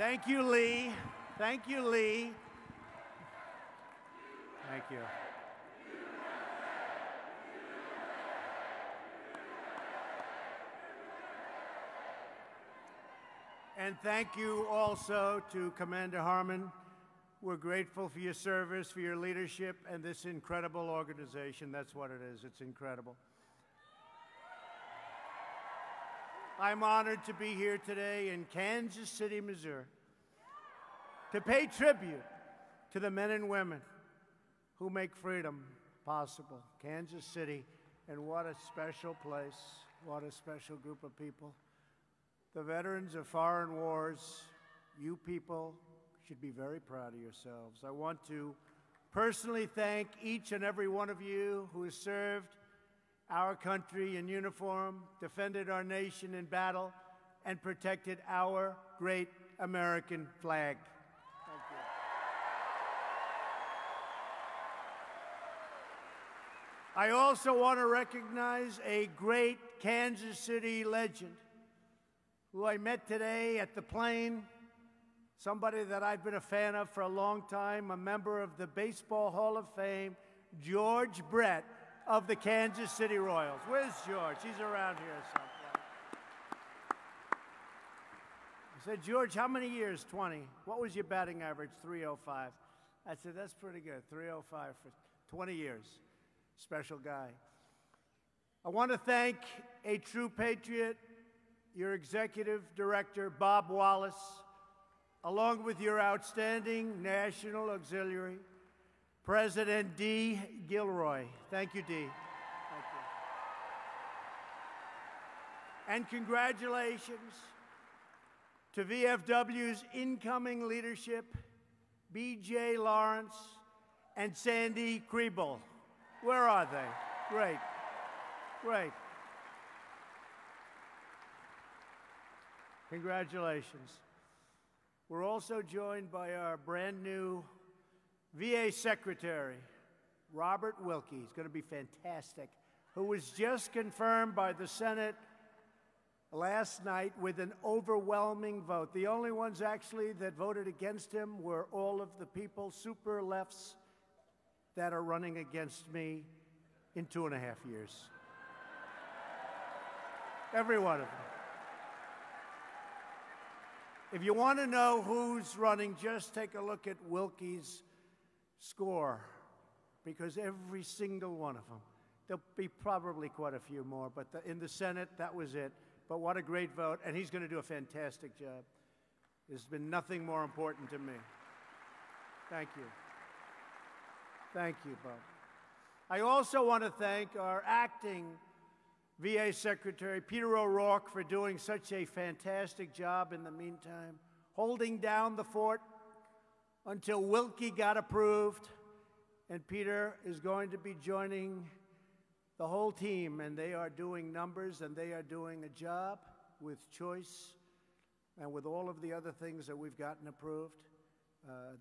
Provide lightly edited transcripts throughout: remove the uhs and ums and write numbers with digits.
Thank you, Lee. Thank you, Lee. Thank you. And thank you also to Commander Harmon. We're grateful for your service, for your leadership, and this incredible organization. That's what it is. It's incredible. I'm honored to be here today in Kansas City, Missouri, to pay tribute to the men and women who make freedom possible. Kansas City, and what a special place, what a special group of people. The veterans of foreign wars, you people should be very proud of yourselves. I want to personally thank each and every one of you who has served our country in uniform, defended our nation in battle, and protected our great American flag. Thank you. I also want to recognize a great Kansas City legend who I met today at the plane, somebody that I've been a fan of for a long time, a member of the Baseball Hall of Fame, George Brett of the Kansas City Royals. Where's George? He's around here someplace. I said, George, how many years? 20. What was your batting average? 305. I said, that's pretty good. 305 for 20 years. Special guy. I want to thank a true patriot, your executive director, Bob Wallace, along with your outstanding National Auxiliary, President D. Gilroy. Thank you, D. Thank you. And congratulations to VFW's incoming leadership, B.J. Lawrence and Sandy Kriebel. Where are they? Great. Great. Congratulations. We're also joined by our brand new VA Secretary, Robert Wilkie. He's going to be fantastic, who was just confirmed by the Senate last night with an overwhelming vote. The only ones actually that voted against him were all of the people, super lefts, that are running against me in 2.5 years. Every one of them. If you want to know who's running, just take a look at Wilkie's score, because every single one of them, there'll be probably quite a few more, but in the Senate, that was it. But what a great vote, and he's going to do a fantastic job. There's been nothing more important to me. Thank you. Thank you, Bob. I also want to thank our acting VA Secretary, Peter O'Rourke, for doing such a fantastic job in the meantime, holding down the fort until Wilkie got approved. And Peter is going to be joining the whole team, and they are doing numbers, and they are doing a job with choice and with all of the other things that we've gotten approved.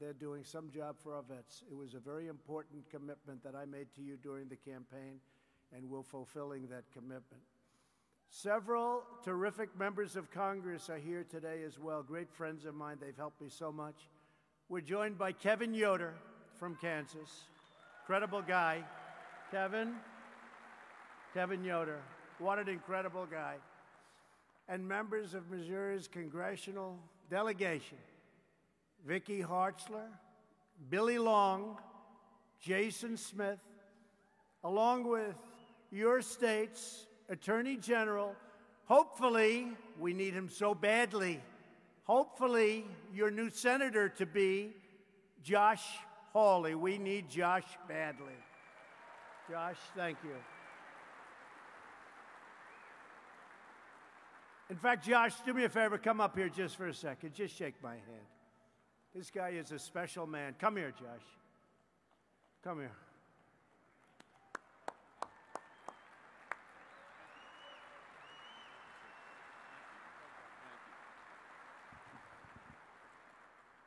They're doing some job for our vets. It was a very important commitment that I made to you during the campaign, and we're fulfilling that commitment. Several terrific members of Congress are here today as well, great friends of mine. They've helped me so much. We're joined by Kevin Yoder from Kansas. Incredible guy. Kevin Yoder, what an incredible guy. And members of Missouri's congressional delegation, Vicki Hartzler, Billy Long, Jason Smith, along with your state's Attorney General. Hopefully, we need him so badly. Hopefully, your new senator to be Josh Hawley. We need Josh badly. Josh, thank you. In fact, Josh, do me a favor, come up here just for a second. Just shake my hand. This guy is a special man. Come here, Josh. Come here.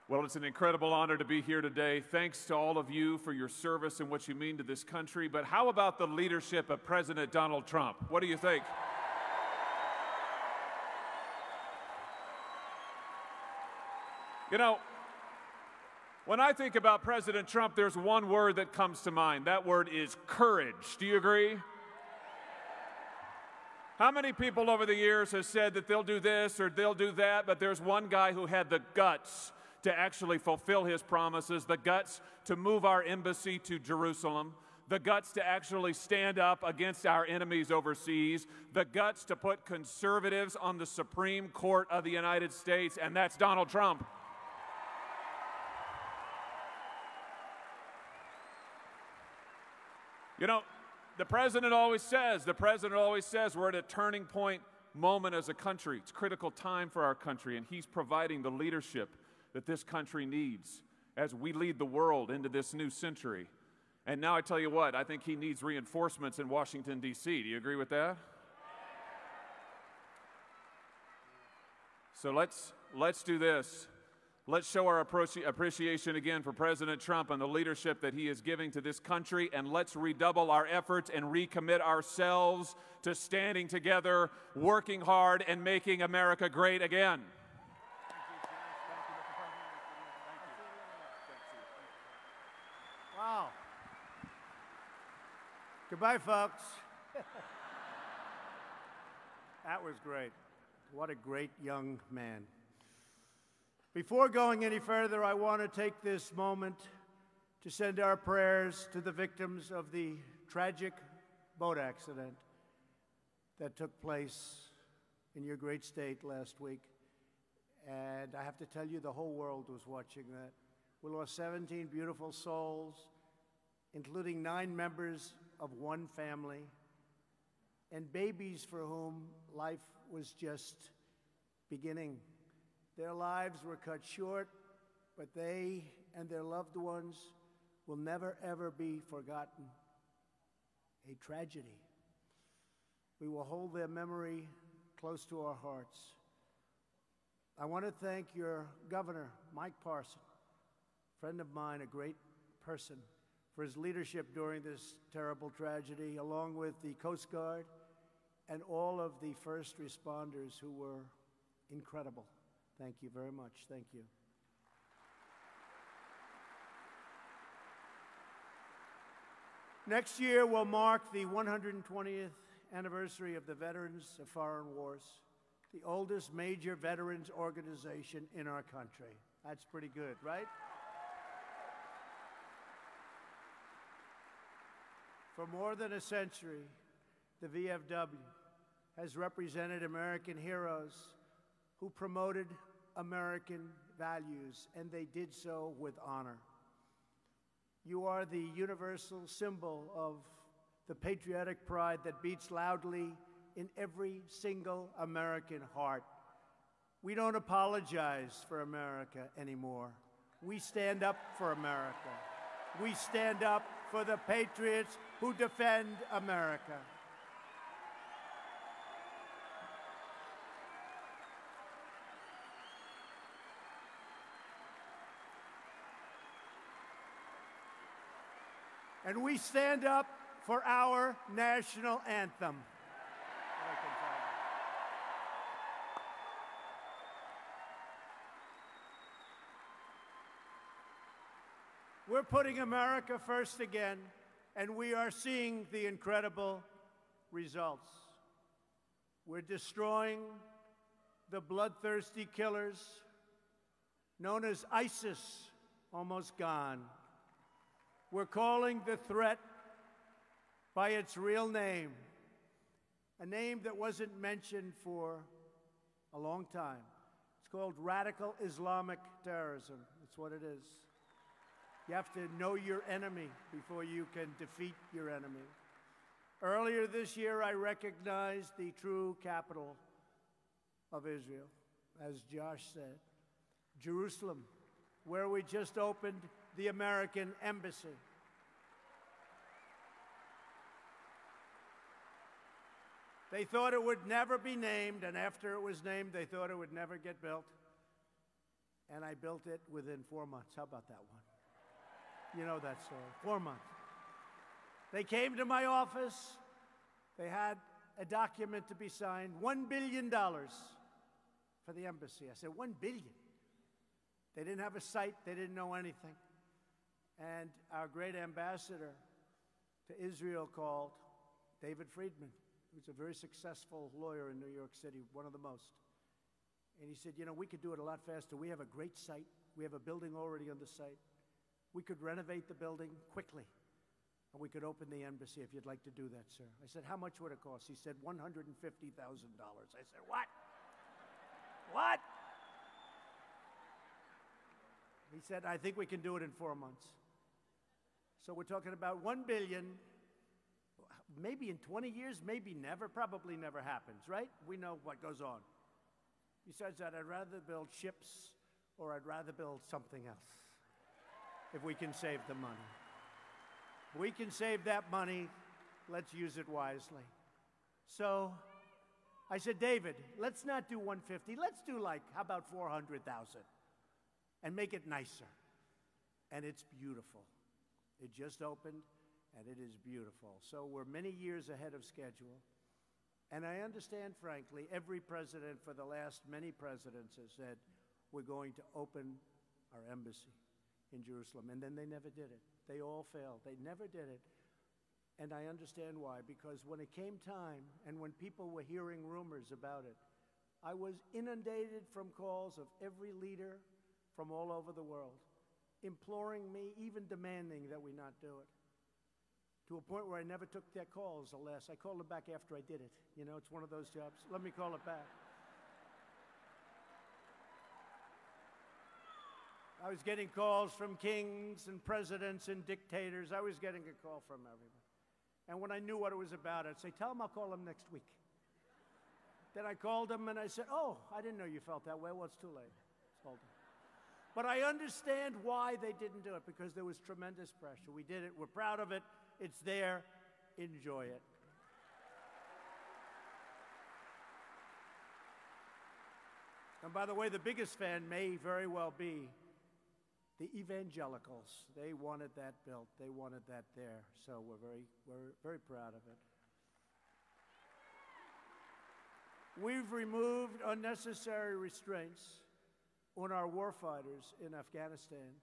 Well, it's an incredible honor to be here today. Thanks to all of you for your service and what you mean to this country. But how about the leadership of President Donald Trump? What do you think? You know, when I think about President Trump, there's one word that comes to mind. That word is courage. Do you agree? How many people over the years have said that they'll do this or they'll do that, but there's one guy who had the guts to actually fulfill his promises, the guts to move our embassy to Jerusalem, the guts to actually stand up against our enemies overseas, the guts to put conservatives on the Supreme Court of the United States, and that's Donald Trump. You know, the president always says we're at a turning point moment as a country. It's a critical time for our country, and he's providing the leadership that this country needs as we lead the world into this new century. And now I tell you what, I think he needs reinforcements in Washington, D.C. Do you agree with that? So let's do this. Let's show our appreciation again for President Trump and the leadership that he is giving to this country, and let's redouble our efforts and recommit ourselves to standing together, working hard, and making America great again. Wow. Goodbye, folks. That was great. What a great young man. Before going any further, I want to take this moment to send our prayers to the victims of the tragic boat accident that took place in your great state last week. And I have to tell you, the whole world was watching that. We lost 17 beautiful souls, including 9 members of one family, and babies for whom life was just beginning. Their lives were cut short, but they and their loved ones will never, ever be forgotten. A tragedy. We will hold their memory close to our hearts. I want to thank your governor, Mike Parson, a friend of mine, a great person, for his leadership during this terrible tragedy, along with the Coast Guard and all of the first responders who were incredible. Thank you very much. Thank you. Next year will mark the 120th anniversary of the Veterans of Foreign Wars, the oldest major veterans organization in our country. That's pretty good, right? For more than a century, the VFW has represented American heroes who promoted American values, and they did so with honor. You are the universal symbol of the patriotic pride that beats loudly in every single American heart. We don't apologize for America anymore. We stand up for America. We stand up for the patriots who defend America. And we stand up for our national anthem. We're putting America first again, and we are seeing the incredible results. We're destroying the bloodthirsty killers known as ISIS, almost gone. We're calling the threat by its real name, a name that wasn't mentioned for a long time. It's called radical Islamic terrorism. That's what it is. You have to know your enemy before you can defeat your enemy. Earlier this year, I recognized the true capital of Israel, as Josh said, Jerusalem, where we just opened the American embassy. They thought it would never be named, and after it was named, they thought it would never get built. And I built it within 4 months. How about that one? You know that story. 4 months. They came to my office. They had a document to be signed, $1 billion for the embassy. I said, $1 billion? They didn't have a site. They didn't know anything. And our great ambassador to Israel called, David Friedman, who's a very successful lawyer in New York City, one of the most. And he said, you know, we could do it a lot faster. We have a great site. We have a building already on the site. We could renovate the building quickly, and we could open the embassy if you'd like to do that, sir. I said, how much would it cost? He said, $150,000. I said, what? What? He said, I think we can do it in 4 months. So we're talking about $1 billion, maybe in 20 years, maybe never, probably never happens, right? We know what goes on. Besides that, I'd rather build ships or I'd rather build something else if we can save the money. If we can save that money, let's use it wisely. So I said, David, let's not do 150. Let's do like, how about 400,000 and make it nicer. And it's beautiful. It just opened and it is beautiful. So we're many years ahead of schedule. And I understand, frankly, every president for the last many presidents has said, we're going to open our embassy in Jerusalem. And then they never did it. They all failed. They never did it. And I understand why, because when it came time and when people were hearing rumors about it, I was inundated from calls of every leader from all over the world, imploring me, even demanding that we not do it. To a point where I never took their calls unless I called them back after I did it. You know, it's one of those jobs. Let me call it back. I was getting calls from kings and presidents and dictators. I was getting a call from everyone. And when I knew what it was about, I'd say, tell them I'll call them next week. Then I called them and I said, oh, I didn't know you felt that way. Well, it's too late. Told them. But I understand why they didn't do it, because there was tremendous pressure. We did it. We're proud of it. It's there. Enjoy it. And by the way, the biggest fan may very well be the evangelicals. They wanted that built. They wanted that there. So we're very proud of it. We've removed unnecessary restraints on our warfighters in Afghanistan.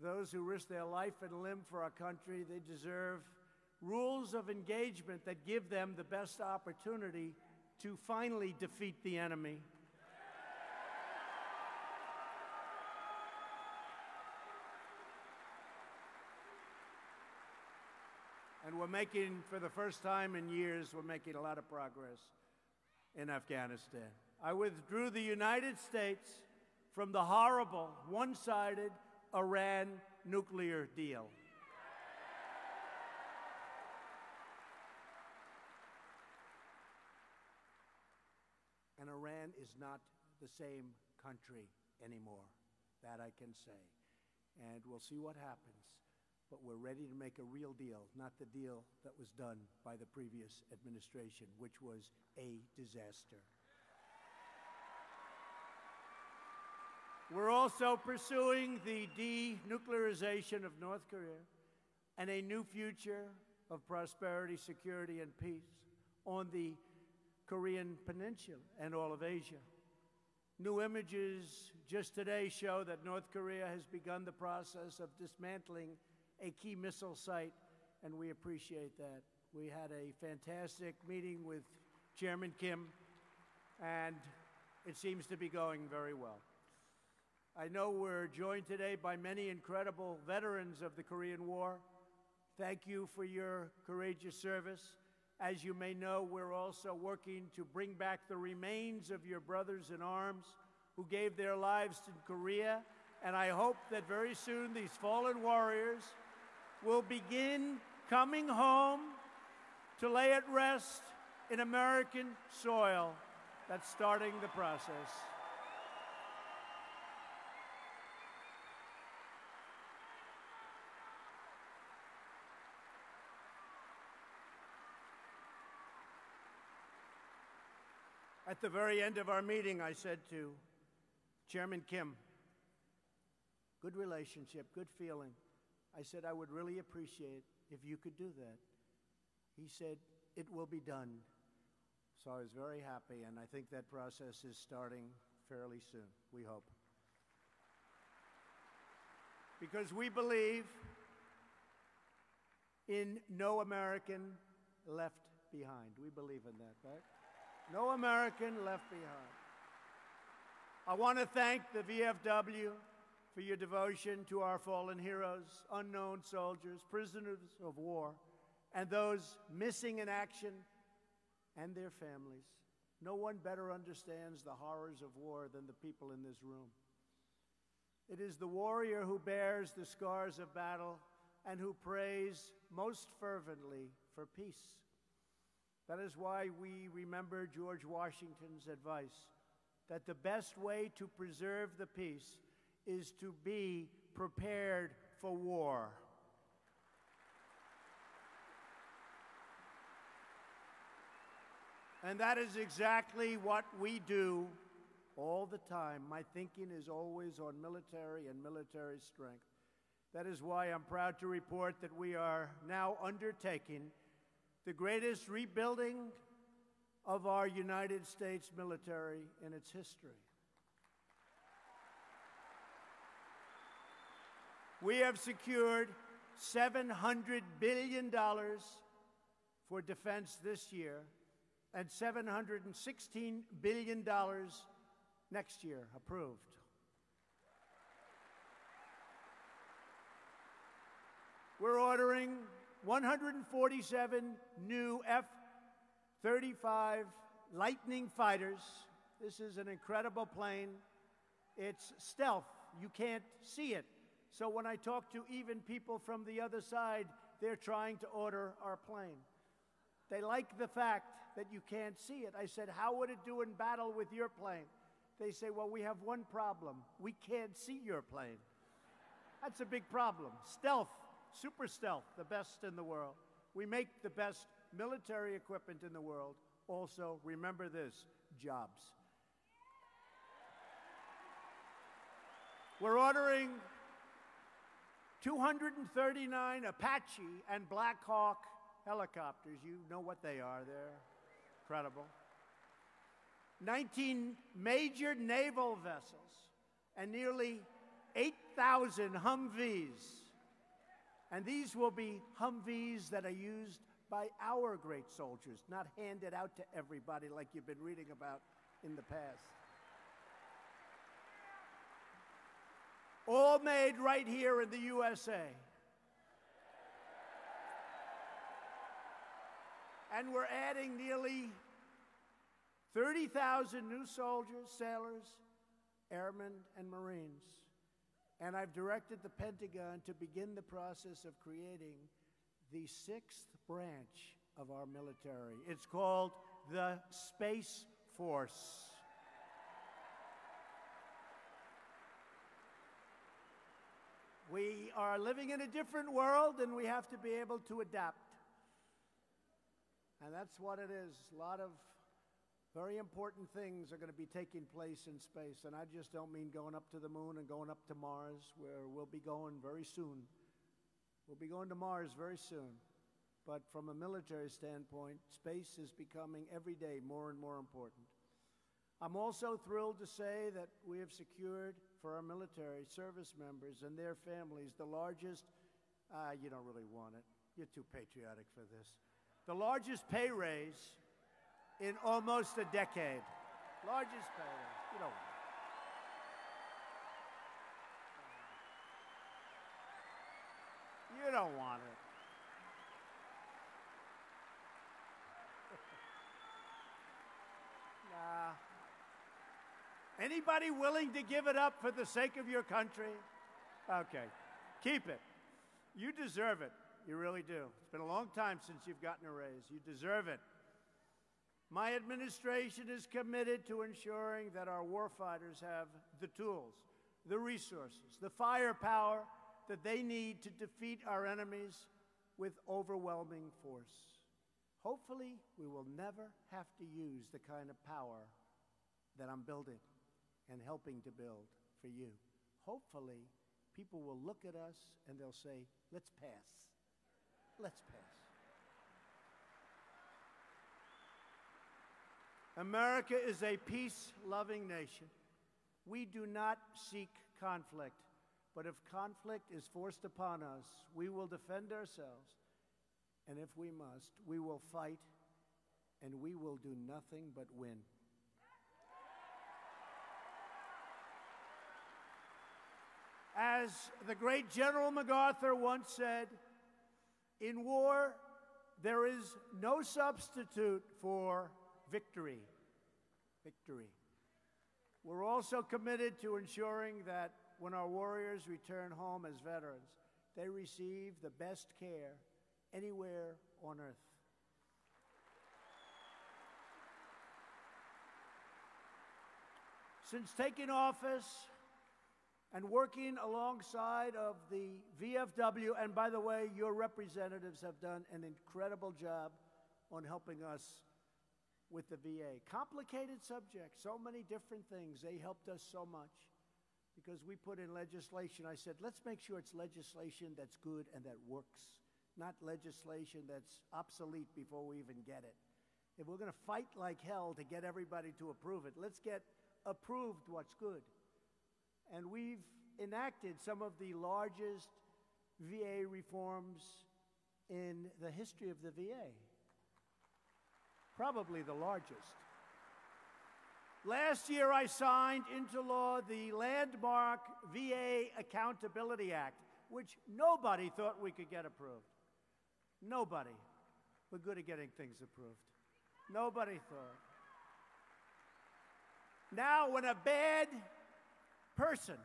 Those who risk their life and limb for our country, they deserve rules of engagement that give them the best opportunity to finally defeat the enemy. And we're making, for the first time in years, we're making a lot of progress in Afghanistan. I withdrew the United States from the horrible, one-sided Iran nuclear deal. And Iran is not the same country anymore. That I can say. And we'll see what happens. But we're ready to make a real deal, not the deal that was done by the previous administration, which was a disaster. We're also pursuing the denuclearization of North Korea and a new future of prosperity, security, and peace on the Korean Peninsula and all of Asia. New images just today show that North Korea has begun the process of dismantling a key missile site, and we appreciate that. We had a fantastic meeting with Chairman Kim, and it seems to be going very well. I know we're joined today by many incredible veterans of the Korean War. Thank you for your courageous service. As you may know, we're also working to bring back the remains of your brothers in arms who gave their lives in Korea, and I hope that very soon these fallen warriors will begin coming home to lay at rest in American soil. That's starting the process. At the very end of our meeting, I said to Chairman Kim, good relationship, good feeling. I said, I would really appreciate if you could do that. He said, it will be done. So I was very happy, and I think that process is starting fairly soon, we hope. because we believe in no American left behind. We believe in that, right? No American left behind. I want to thank the VFW for your devotion to our fallen heroes, unknown soldiers, prisoners of war, and those missing in action and their families. No one better understands the horrors of war than the people in this room. It is the warrior who bears the scars of battle and who prays most fervently for peace. That is why we remember George Washington's advice that the best way to preserve the peace is to be prepared for war. And that is exactly what we do all the time. My thinking is always on military and military strength. That is why I'm proud to report that we are now undertaking the greatest rebuilding of our United States military in its history. We have secured $700 billion for defense this year and $716 billion next year, approved. We're ordering 147 new F-35 Lightning fighters. This is an incredible plane. It's stealth. You can't see it. So when I talk to even people from the other side, they're trying to order our plane. They like the fact that you can't see it. I said, how would it do in battle with your plane? They say, well, we have one problem. We can't see your plane. That's a big problem. Stealth, super stealth, the best in the world. We make the best military equipment in the world. Also, remember this, jobs. We're ordering 239 Apache and Black Hawk helicopters. You know what they are. They're incredible. 19 major naval vessels and nearly 8,000 Humvees. And these will be Humvees that are used by our great soldiers, not handed out to everybody like you've been reading about in the past. All made right here in the USA. And we're adding nearly 30,000 new soldiers, sailors, airmen, and Marines. And I've directed the Pentagon to begin the process of creating the 6th branch of our military. It's called the Space Force. We are living in a different world, and we have to be able to adapt. And that's what it is. A lot of very important things are going to be taking place in space. And I just don't mean going up to the moon and going up to Mars, where we'll be going very soon. We'll be going to Mars very soon. But from a military standpoint, space is becoming every day more and more important. I'm also thrilled to say that we have secured for our military service members and their families the largest, you don't really want it. You're too patriotic for this. The largest pay raise in almost a decade. Largest pay raise. You don't want it. You don't want it. Nah. Anybody willing to give it up for the sake of your country? Okay, keep it. You deserve it. You really do. It's been a long time since you've gotten a raise. You deserve it. My administration is committed to ensuring that our warfighters have the tools, the resources, the firepower that they need to defeat our enemies with overwhelming force. Hopefully, we will never have to use the kind of power that I'm building and helping to build for you. Hopefully, people will look at us and they'll say, let's pass. Let's pass. America is a peace-loving nation. We do not seek conflict. But if conflict is forced upon us, we will defend ourselves. And if we must, we will fight, and we will do nothing but win. As the great General MacArthur once said, in war, there is no substitute for victory. Victory. We're also committed to ensuring that when our warriors return home as veterans, they receive the best care anywhere on earth. Since taking office and working alongside of the VFW, and by the way, your representatives have done an incredible job on helping us with the VA. Complicated subject, so many different things. They helped us so much because we put in legislation. I said, let's make sure it's legislation that's good and that works, not legislation that's obsolete before we even get it. If we're going to fight like hell to get everybody to approve it, let's get approved what's good. And we've enacted some of the largest VA reforms in the history of the VA. Probably the largest. Last year, I signed into law the landmark VA Accountability Act, which nobody thought we could get approved. Nobody. We're good at getting things approved. Nobody thought. Now, when a bad person,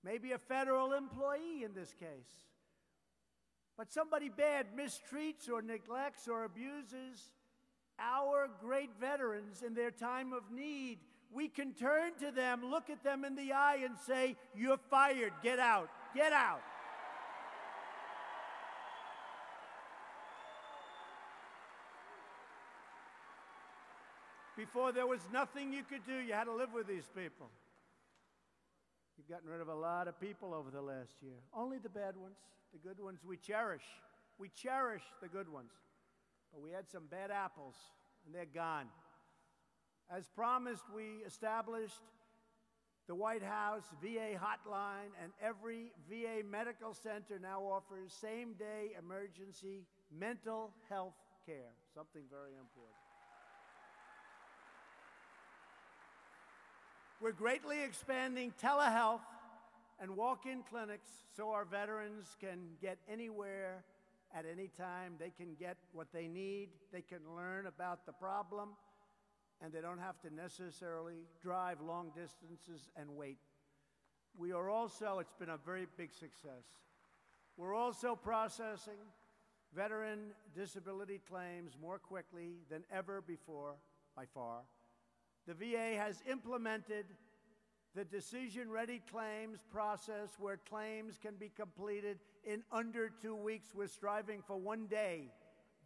maybe a federal employee in this case, but somebody bad mistreats or neglects or abuses our great veterans in their time of need, we can turn to them, look at them in the eye and say, you're fired, get out, get out. Before, there was nothing you could do. You had to live with these people. You've gotten rid of a lot of people over the last year. Only the bad ones. The good ones we cherish. We cherish the good ones. But we had some bad apples, and they're gone. As promised, we established the White House VA hotline, and every VA medical center now offers same-day emergency mental health care, something very important. We're greatly expanding telehealth and walk-in clinics so our veterans can get anywhere at any time. They can get what they need. They can learn about the problem, and they don't have to necessarily drive long distances and wait. We are also, it's been a very big success. We're also processing veteran disability claims more quickly than ever before, by far. The VA has implemented the decision-ready claims process where claims can be completed in under 2 weeks. We're striving for 1 day,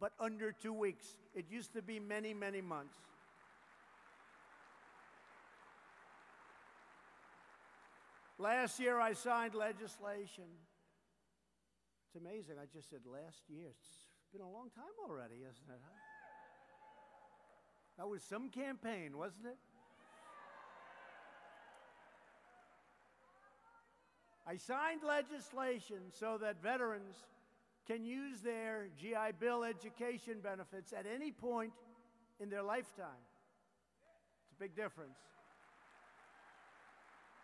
but under 2 weeks. It used to be many, many months. Last year, I signed legislation. It's amazing. I just said last year. It's been a long time already, isn't it? Huh? That was some campaign, wasn't it? I signed legislation so that veterans can use their GI Bill education benefits at any point in their lifetime. It's a big difference.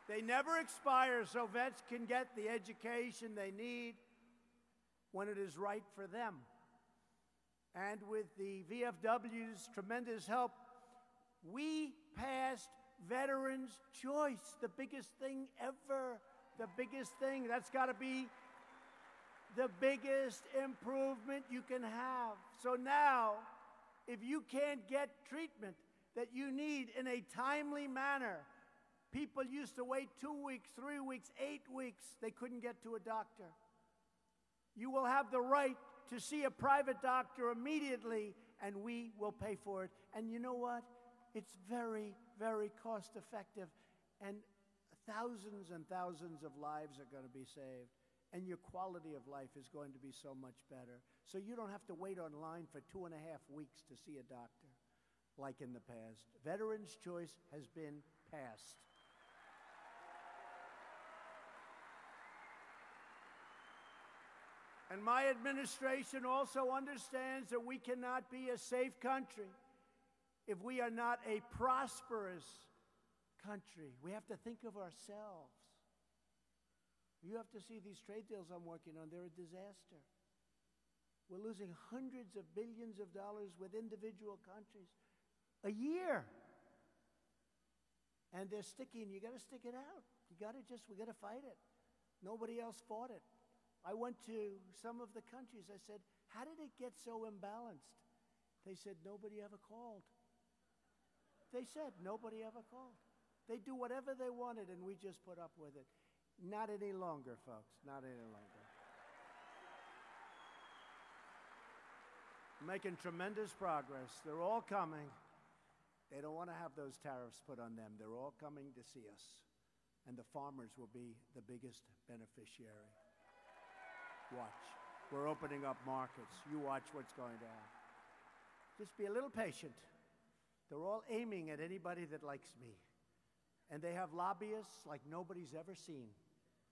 They never expire, so vets can get the education they need when it is right for them. And with the VFW's tremendous help, we passed Veterans' Choice, the biggest thing ever. The biggest thing. That's got to be the biggest improvement you can have. So now, if you can't get treatment that you need in a timely manner, people used to wait 2 weeks, 3 weeks, 8 weeks. They couldn't get to a doctor. You will have the right to see a private doctor immediately, and we will pay for it. And you know what? It's very, very cost effective, and thousands and thousands of lives are going to be saved, and your quality of life is going to be so much better. So you don't have to wait online for 2.5 weeks to see a doctor like in the past. Veterans' Choice has been passed. And my administration also understands that we cannot be a safe country if we are not a prosperous country. We have to think of ourselves. You have to see these trade deals I'm working on. They're a disaster. We're losing hundreds of billions of dollars with individual countries a year. And they're sticky, and you got to stick it out. We got to fight it. Nobody else fought it. I went to some of the countries. I said, how did it get so imbalanced? They said, nobody ever called. They said, nobody ever called. They do whatever they wanted, and we just put up with it. Not any longer, folks. Not any longer. Making tremendous progress. They're all coming. They don't want to have those tariffs put on them. They're all coming to see us. And the farmers will be the biggest beneficiary. Watch. We're opening up markets. You watch what's going to happen. Just be a little patient. They're all aiming at anybody that likes me. And they have lobbyists like nobody's ever seen.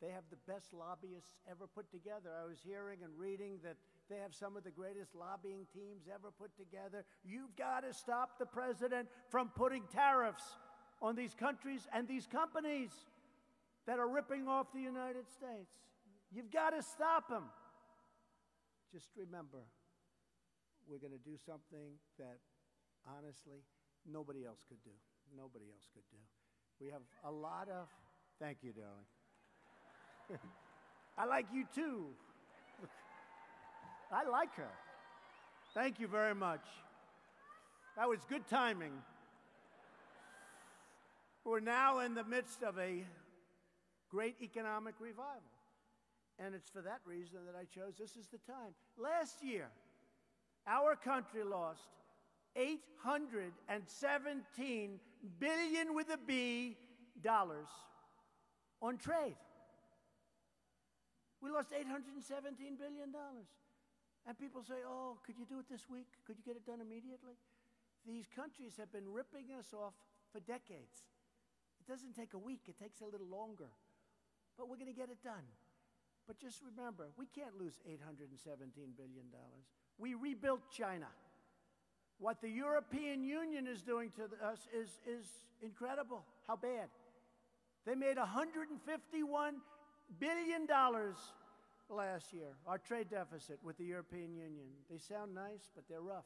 They have the best lobbyists ever put together. I was hearing and reading that they have some of the greatest lobbying teams ever put together. You've got to stop the president from putting tariffs on these countries and these companies that are ripping off the United States. You've got to stop him. Just remember, we're going to do something that, honestly, nobody else could do. Nobody else could do. We have a lot of... Thank you, darling. I like you, too. I like her. Thank you very much. That was good timing. We're now in the midst of a great economic revival. And it's for that reason that I chose this is the time. Last year, our country lost $817 billion with a B dollars on trade. We lost $817 billion. And people say, oh, could you do it this week? Could you get it done immediately? These countries have been ripping us off for decades. It doesn't take a week. It takes a little longer. But we're going to get it done. But just remember, we can't lose $817 billion. We rebuilt China. What the European Union is doing to us is incredible. How bad? They made $151 billion last year, our trade deficit with the European Union. They sound nice, but they're rough.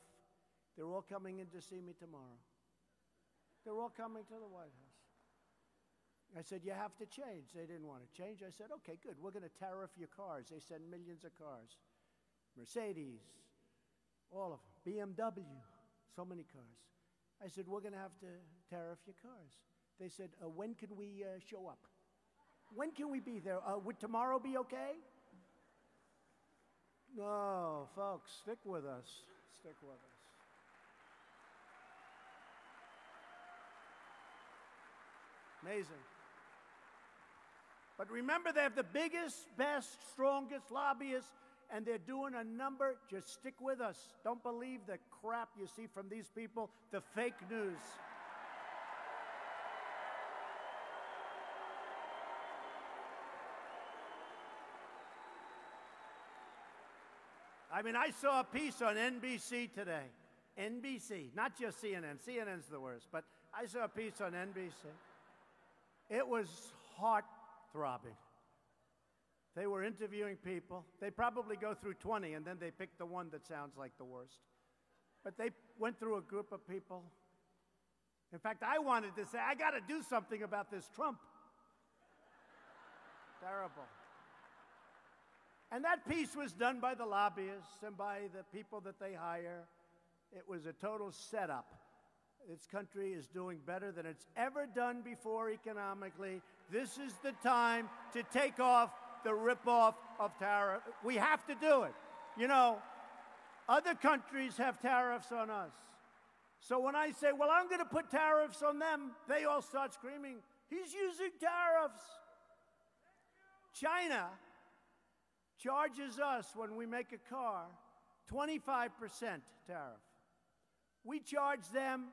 They're all coming in to see me tomorrow. They're all coming to the White House. I said, you have to change. They didn't want to change. I said, okay, good. We're going to tariff your cars. They send millions of cars. Mercedes, all of them. BMW, so many cars. I said, we're going to have to tariff your cars. They said, when can we show up? When can we be there? Would tomorrow be okay? No, folks, stick with us. Stick with us. Amazing. But remember, they have the biggest, best, strongest lobbyists, and they're doing a number. Just stick with us. Don't believe the crap you see from these people, the fake news. I mean, I saw a piece on NBC today. NBC, not just CNN. CNN's the worst, but I saw a piece on NBC. It was heart-throbbing. They were interviewing people. They probably go through 20, and then they pick the one that sounds like the worst. But they went through a group of people. In fact, I wanted to say, I got to do something about this Trump. Terrible. And that piece was done by the lobbyists and by the people that they hire. It was a total setup. This country is doing better than it's ever done before economically. This is the time to take off the ripoff of tariff. We have to do it. You know, other countries have tariffs on us. So when I say, well, I'm going to put tariffs on them, they all start screaming, he's using tariffs. China charges us, when we make a car, 25% tariff. We charge them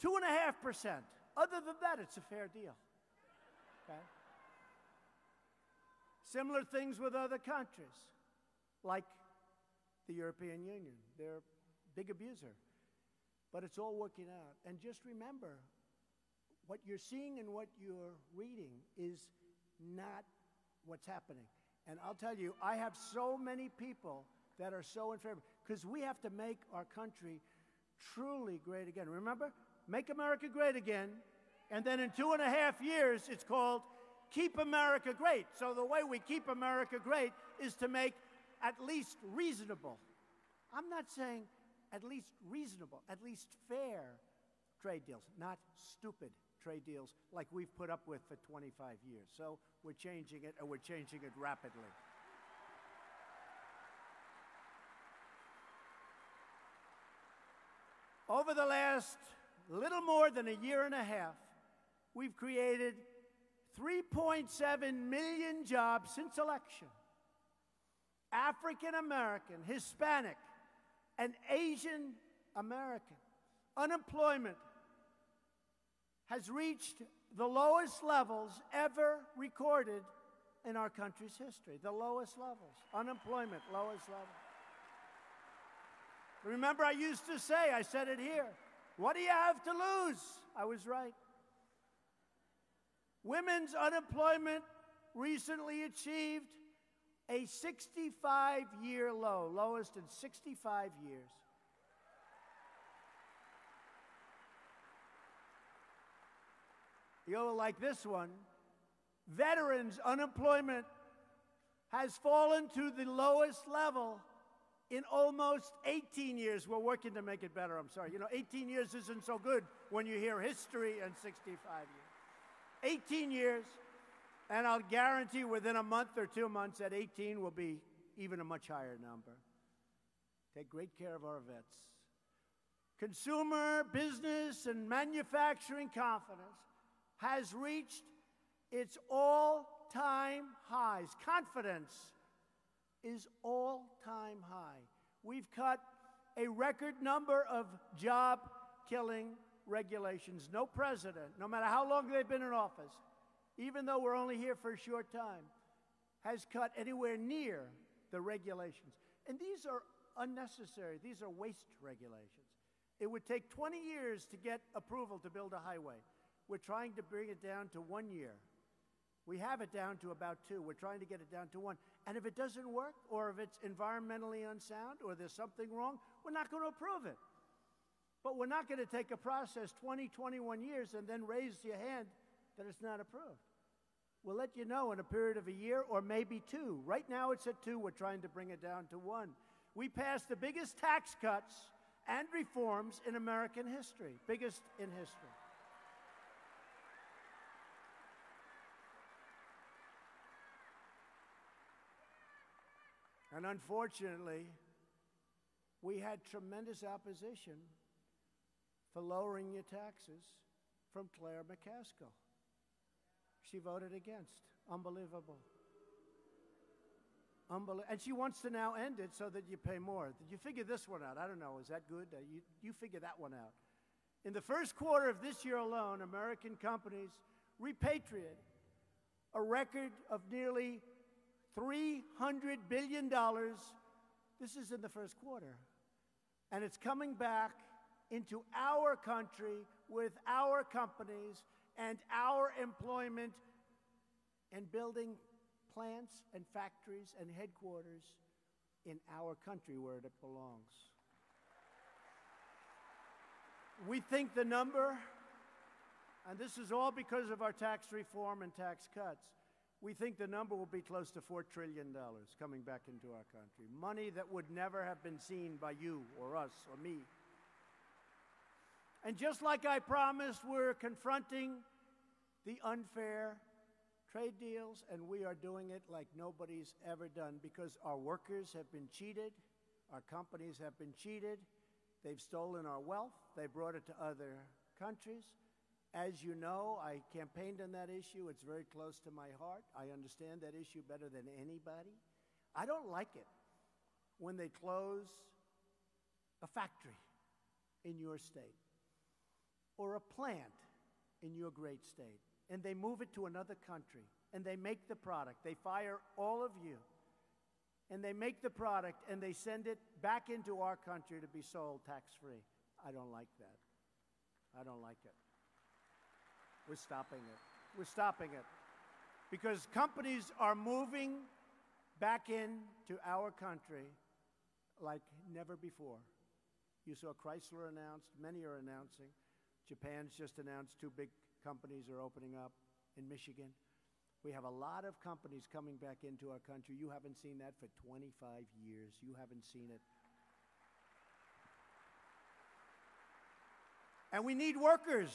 2.5%. Other than that, it's a fair deal. Okay? Similar things with other countries. like the European Union. They're a big abuser. But it's all working out. And just remember, what you're seeing and what you're reading is not what's happening. And I'll tell you, I have so many people that are so in favor, because we have to make our country truly great again. Remember, Make America Great Again, and then in 2.5 years, it's called Keep America Great. So the way we keep America great is to make at least reasonable, I'm not saying at least reasonable, at least fair trade deals, not stupid trade deals like we've put up with for 25 years. So we're changing it, and we're changing it rapidly. Over the last little more than a year and a half, we've created 3.7 million jobs since election. African American, Hispanic, and Asian American unemployment has reached the lowest levels ever recorded in our country's history. The lowest levels. Unemployment, lowest level. Remember, I used to say, I said it here, what do you have to lose? I was right. Women's unemployment recently achieved a 65-year low, lowest in 65 years. You'll like this one. Veterans' unemployment has fallen to the lowest level in almost 18 years. We're working to make it better, I'm sorry. You know, 18 years isn't so good when you hear history and 65 years. 18 years, and I'll guarantee within a month or 2 months that 18 will be even a much higher number. Take great care of our vets. Consumer, business, and manufacturing confidence has reached its all-time highs. Confidence is all-time high. We've cut a record number of job-killing regulations. No president, no matter how long they've been in office, even though we're only here for a short time, has cut anywhere near the regulations. And these are unnecessary. These are waste regulations. It would take 20 years to get approval to build a highway. We're trying to bring it down to 1 year. We have it down to about 2. We're trying to get it down to 1. And if it doesn't work, or if it's environmentally unsound, or there's something wrong, we're not going to approve it. But we're not going to take a process 20, 21 years and then raise your hand that it's not approved. We'll let you know in a period of a year or maybe 2. Right now it's at 2. We're trying to bring it down to 1. We passed the biggest tax cuts and reforms in American history, biggest in history. And unfortunately, we had tremendous opposition for lowering your taxes from Claire McCaskill. She voted against. Unbelievable. And she wants to now end it so that you pay more. Did you figure this one out? I don't know. Is that good? You figure that one out. In the first quarter of this year alone, American companies repatriated a record of nearly $300 billion. This is in the first quarter. And it's coming back into our country with our companies and our employment and building plants and factories and headquarters in our country where it belongs. We think the number, and this is all because of our tax reform and tax cuts, we think the number will be close to $4 trillion coming back into our country. Money that would never have been seen by you or us or me. And just like I promised, we're confronting the unfair trade deals, and we are doing it like nobody's ever done because our workers have been cheated, our companies have been cheated, they've stolen our wealth, they brought it to other countries. As you know, I campaigned on that issue. It's very close to my heart. I understand that issue better than anybody. I don't like it when they close a factory in your state or a plant in your great state, and they move it to another country, and they make the product. They fire all of you. and they make the product and they send it back into our country to be sold tax-free. I don't like that. I don't like it. We're stopping it. We're stopping it. Because companies are moving back into our country like never before. You saw Chrysler announced, many are announcing. Japan's just announced 2 big companies are opening up in Michigan. We have a lot of companies coming back into our country. You haven't seen that for 25 years. You haven't seen it. And we need workers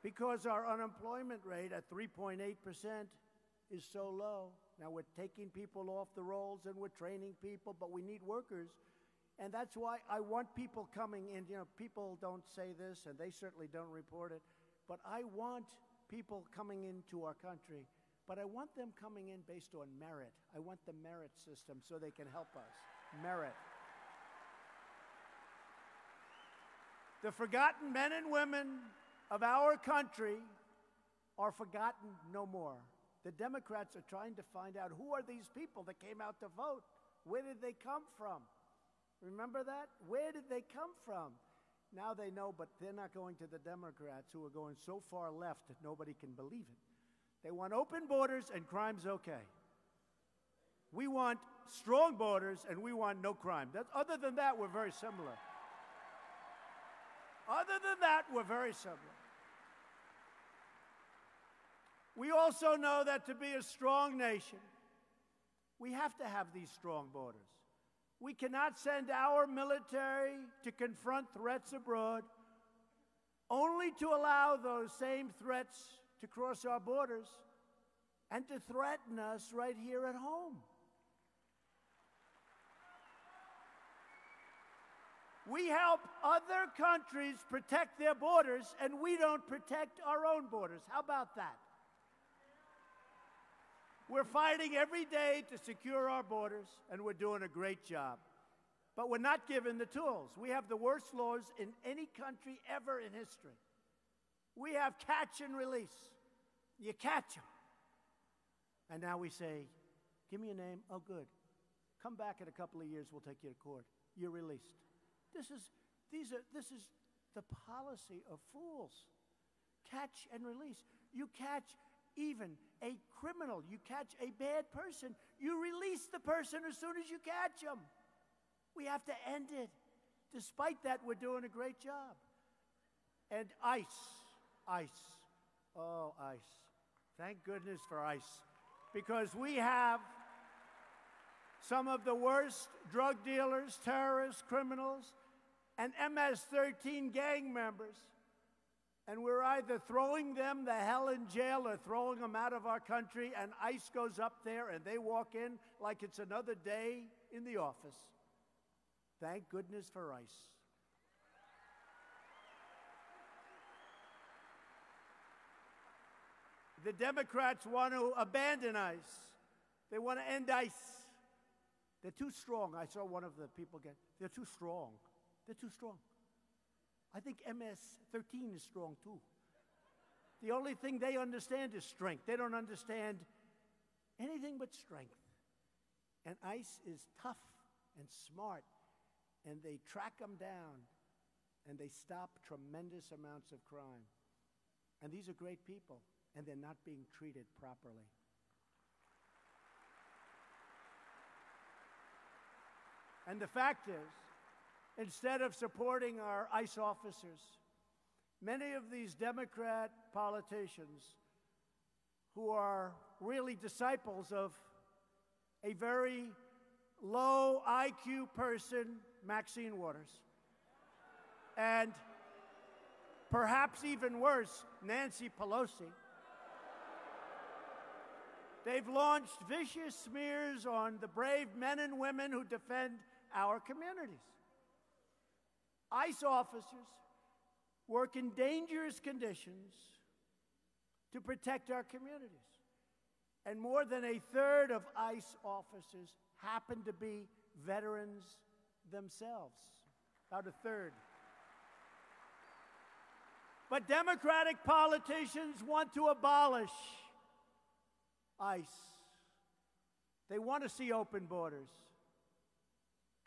because our unemployment rate at 3.8% is so low. Now we're taking people off the rolls and we're training people, but we need workers. And that's why I want people coming in. You know, people don't say this, and they certainly don't report it, but I want people coming into our country, but I want them coming in based on merit. I want the merit system so they can help us. Merit. The forgotten men and women of our country are forgotten no more. The Democrats are trying to find out who are these people that came out to vote? Where did they come from? Remember that? Where did they come from? Now they know, but they're not going to the Democrats who are going so far left that nobody can believe it. They want open borders and crime's okay. We want strong borders and we want no crime. Other than that, we're very similar. Other than that, we're very similar. We also know that to be a strong nation, we have to have these strong borders. We cannot send our military to confront threats abroad, only to allow those same threats to cross our borders and to threaten us right here at home. We help other countries protect their borders, and we don't protect our own borders. How about that? We're fighting every day to secure our borders, and we're doing a great job. But we're not given the tools. We have the worst laws in any country ever in history. We have catch and release. You catch them. And now we say, give me a name. Oh, good. Come back in a couple of years, we'll take you to court. You're released. This is the policy of fools. Catch and release. You catch even a criminal. You catch a bad person. You release the person as soon as you catch them. We have to end it. Despite that, we're doing a great job. And ICE. Oh, ICE. Thank goodness for ICE. Because we have some of the worst drug dealers, terrorists, criminals, and MS-13 gang members. And we're either throwing them the hell in jail or throwing them out of our country, and ICE goes up there and they walk in like it's another day in the office. Thank goodness for ICE. The Democrats want to abandon ICE. They want to end ICE. They're too strong. I saw one of the people they're too strong. They're too strong. I think MS-13 is strong too. The only thing they understand is strength. They don't understand anything but strength. And ICE is tough and smart, and they track them down, and they stop tremendous amounts of crime. And these are great people, and they're not being treated properly. And the fact is, instead of supporting our ICE officers, many of these Democrat politicians who are really disciples of a very low IQ person, Maxine Waters, and perhaps even worse, Nancy Pelosi, they've launched vicious smears on the brave men and women who defend our communities. ICE officers work in dangerous conditions to protect our communities. And more than a third of ICE officers happen to be veterans themselves. About a third. But Democratic politicians want to abolish ICE. They want to see open borders.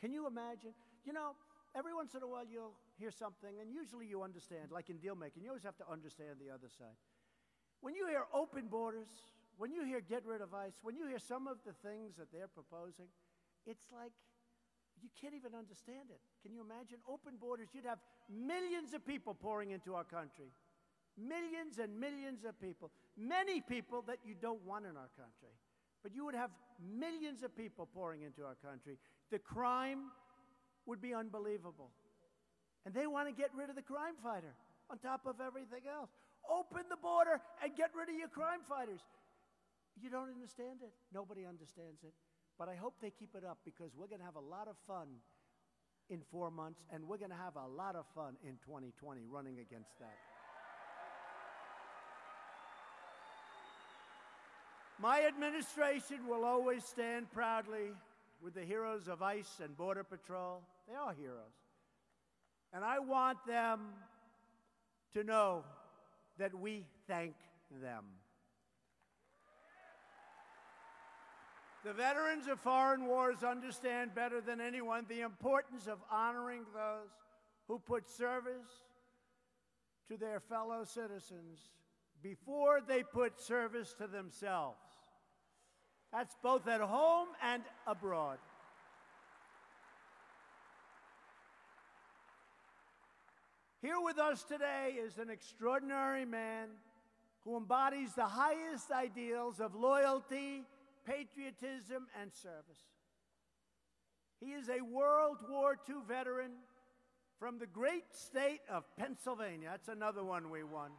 Can you imagine? You know, every once in a while you'll hear something, and usually you understand, like in deal making, you always have to understand the other side. When you hear open borders, when you hear get rid of ICE, when you hear some of the things that they're proposing, it's like you can't even understand it. Can you imagine? Open borders, you'd have millions of people pouring into our country. Millions and millions of people. Many people that you don't want in our country. But you would have millions of people pouring into our country. The crime would be unbelievable. And they want to get rid of the crime fighter on top of everything else. Open the border and get rid of your crime fighters. You don't understand it. Nobody understands it. But I hope they keep it up, because we're going to have a lot of fun in 4 months, and we're going to have a lot of fun in 2020 running against that. My administration will always stand proudly with the heroes of ICE and Border Patrol. They are heroes. And I want them to know that we thank them. The veterans of foreign wars understand better than anyone the importance of honoring those who put service to their fellow citizens before they put service to themselves. That's both at home and abroad. Here with us today is an extraordinary man who embodies the highest ideals of loyalty, patriotism, and service. He is a World War II veteran from the great state of Pennsylvania. That's another one we won.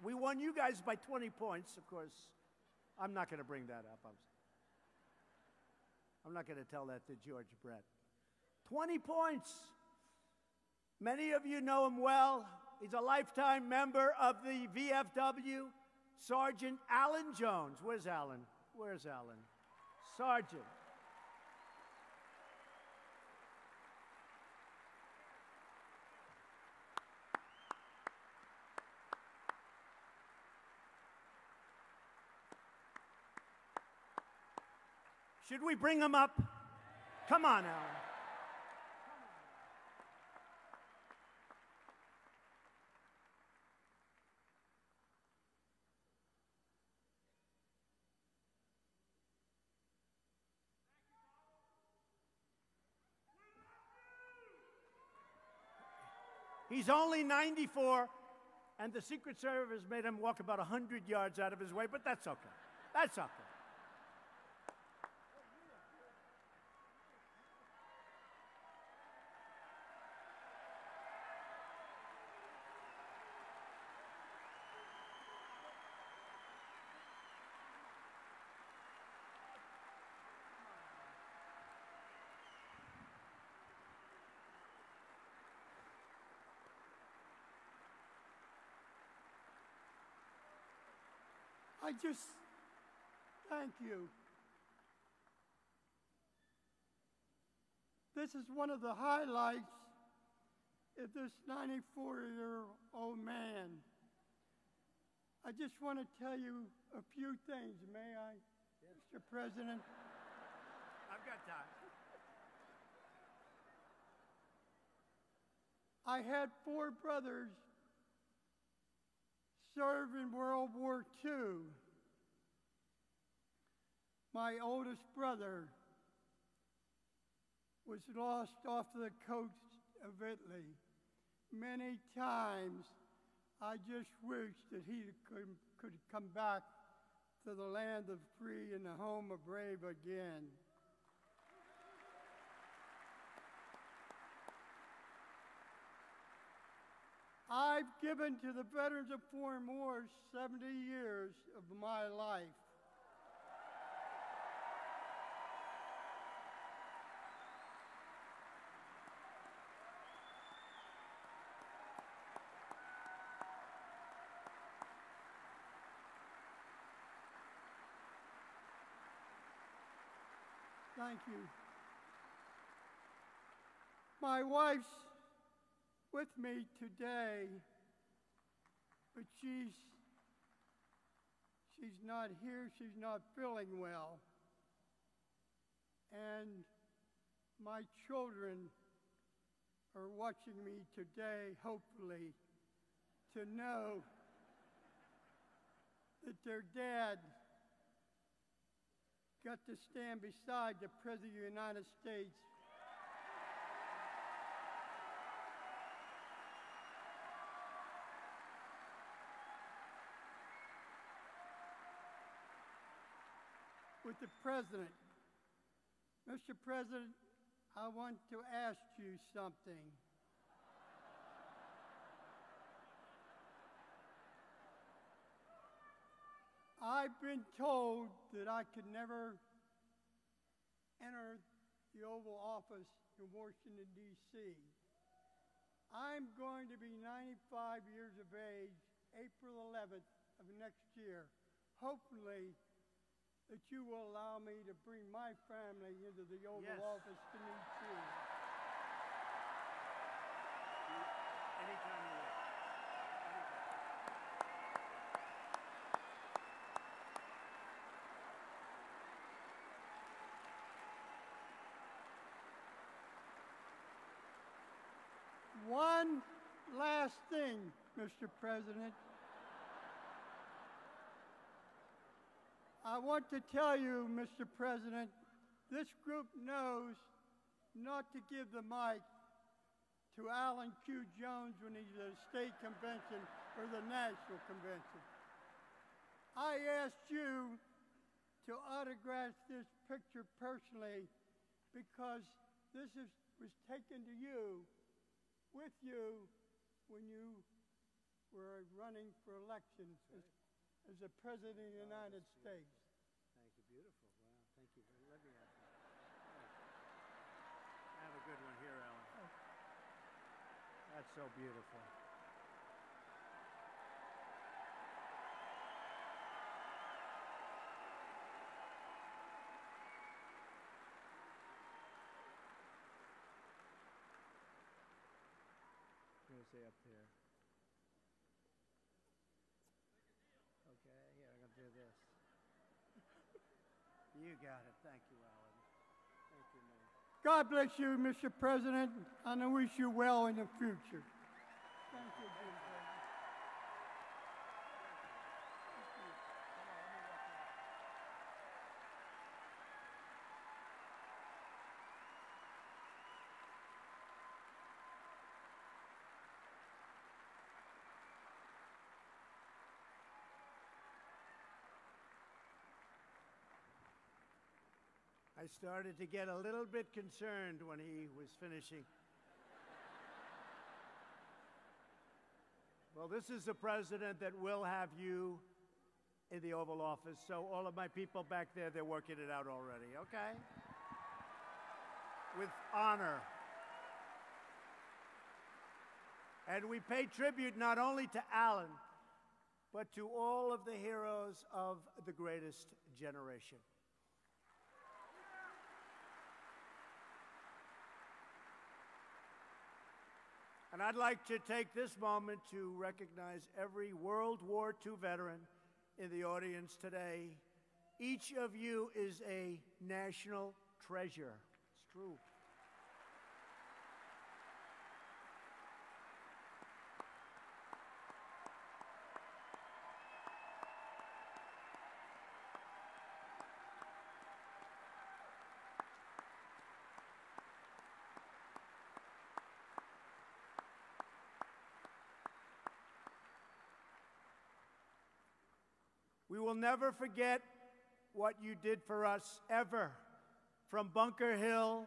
We won you guys by 20 points, of course. I'm not going to bring that up. I'm not going to tell that to George Brett. 20 points. Many of you know him well. He's a lifetime member of the VFW. Sergeant Alan Jones. Where's Alan? Where's Alan? Sergeant. Should we bring him up? Come on, Alan. He's only 94, and the Secret Service made him walk about 100 yards out of his way, but that's okay. That's okay. I just thank you. This is one of the highlights of this 94-year-old man. I just want to tell you a few things, may I, yes. Mr. President? I've got time. I had 4 brothers serve in World War II. My oldest brother was lost off the coast of Italy. Many times I just wished that he could come back to the land of free and the home of brave again. I've given to the veterans of foreign wars 70 years of my life. Thank you. My wife's with me today, but she's not here. She's not feeling well. and my children are watching me today, hopefully, to know that their dad got to stand beside the President of the United States with the President. Mr. President, I want to ask you something. I've been told that I could never enter the Oval Office in Washington, D.C. I'm going to be 95 years of age, April 11th of next year. Hopefully, that you will allow me to bring my family into the Oval Office to meet you. Anytime you wish. One last thing, Mr. President. I want to tell you, Mr. President, this group knows not to give the mic to Alan Q. Jones when he's at a state convention or the national convention. I asked you to autograph this picture personally because this was taken to you, with you, when you were running for election as the President of the United States. Thank you. Beautiful. Wow. Thank you. Let me have that. Have a good one here, Ellen. That's so beautiful. I'm going to say up here. Okay, here, I'm going to do this. You got it. Thank you, Alan. Thank you, man. God bless you, Mr. President, and I wish you well in the future. Thank you, Jim. I started to get a little bit concerned when he was finishing. Well, this is the president that will have you in the Oval Office, so all of my people back there, they're working it out already, okay? With honor. And we pay tribute not only to Alan, but to all of the heroes of the greatest generation. And I'd like to take this moment to recognize every World War II veteran in the audience today. Each of you is a national treasure. It's true. We will never forget what you did for us, ever. From Bunker Hill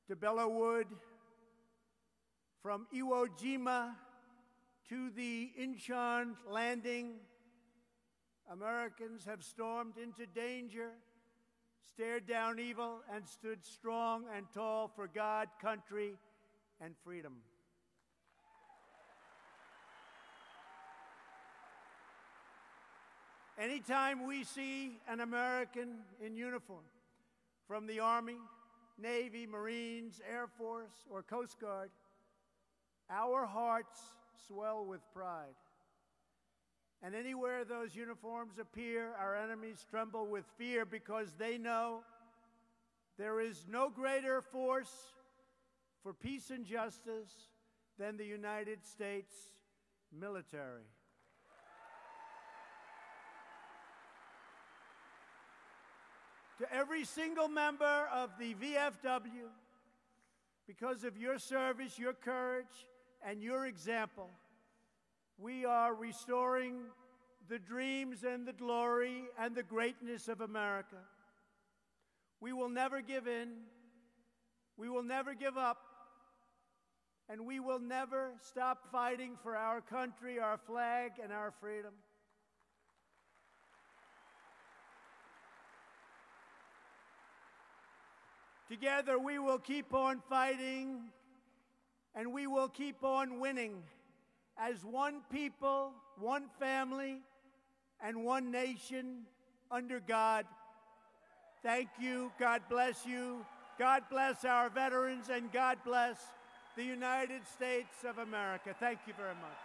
to Belleau Wood, from Iwo Jima to the Incheon landing, Americans have stormed into danger, stared down evil, and stood strong and tall for God, country, and freedom. Anytime we see an American in uniform, from the Army, Navy, Marines, Air Force, or Coast Guard, our hearts swell with pride. And anywhere those uniforms appear, our enemies tremble with fear because they know There is no greater force for peace and justice than the United States military. To every single member of the VFW, because of your service, your courage, and your example, we are restoring the dreams and the glory and the greatness of America. We will never give in, we will never give up, and we will never stop fighting for our country, our flag, and our freedom. Together we will keep on fighting, and we will keep on winning as one people, one family, and one nation under God. Thank you. God bless you. God bless our veterans, and God bless the United States of America. Thank you very much.